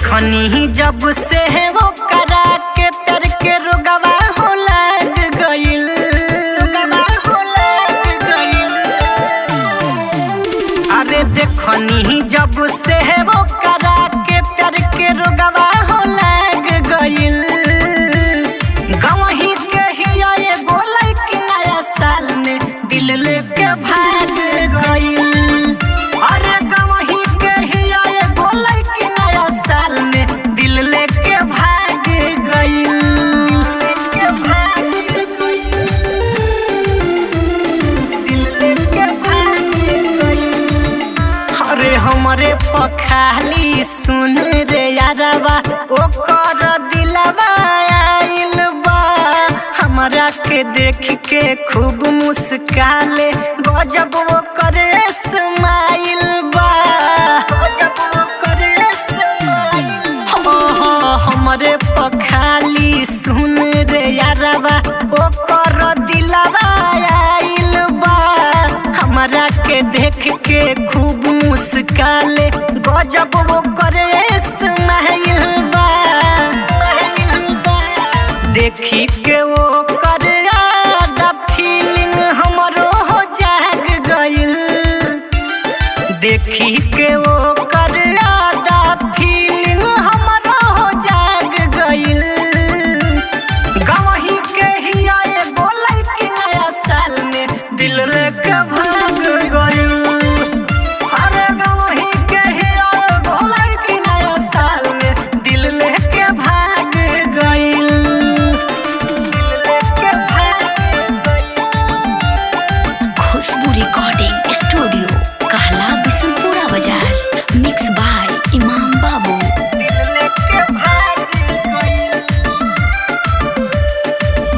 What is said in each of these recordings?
देखनी जब से वो करा के प्यार के रोगवा हो लग गइल, अरे देखनी जब से वो करा के प्यार के रोगवा हो लग गइल। गवही के हिया एगो लड़की नया साल में दिल लेके भाग गइल। अरे गवही के हिया एगो लड़की नया साल में दिल लेके भाग गइल। दिल लेके भाग गइल। अरे हमरे पखाली सुन रे यारवा ओकर दिलवा आइल बा। हमरा के देख के खूब मुस्काले गजब वो करे स्माइल बा, गजब वो करे स्माइल। हमरे पखाली सुन रे यारवा ओकर दिलवा आइल बा। हमरा के देख के खूब मुस्काले गजब वो करे स्माइल बा। देखी के वो करे आदा फीलिंग हमरो हो जाग गइल। देखी के वो करे आदा फीलिंग हमरो हो जाग गइल। गवही के हिया एगो लड़की नया साल में दिल लेके भाग गइल। अरे गवही के हिया एगो लड़की नया साल में दिल लेके भाग गइल। खुशबू रिकॉर्डिंग स्टूडियो कहला बिशनपुरा बाजार। मिक्स बाय इमाम बाबू।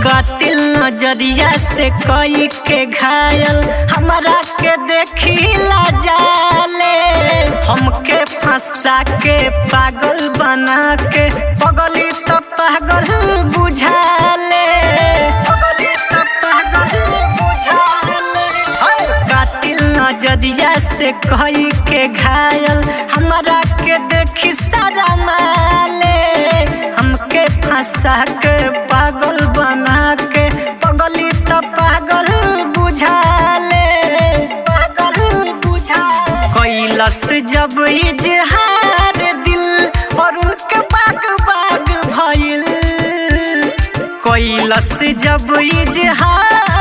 कातिल नजरिया से कोई के घायल हमरा के देखिला जाले। हमके फंसा के पागल बना के पगली तो पागल बुझाले, पगली तो पागल बुझाले। कातिल नजरिया से कोई के घायल हमरा के देखी सारा माले। हमके फंसा के पागल बना के पगली तो पागल बुझाले, पागल बुझाले। कैलस जब इजहार दिल और उनके बाग बाग भइल। कैलस जब इजहार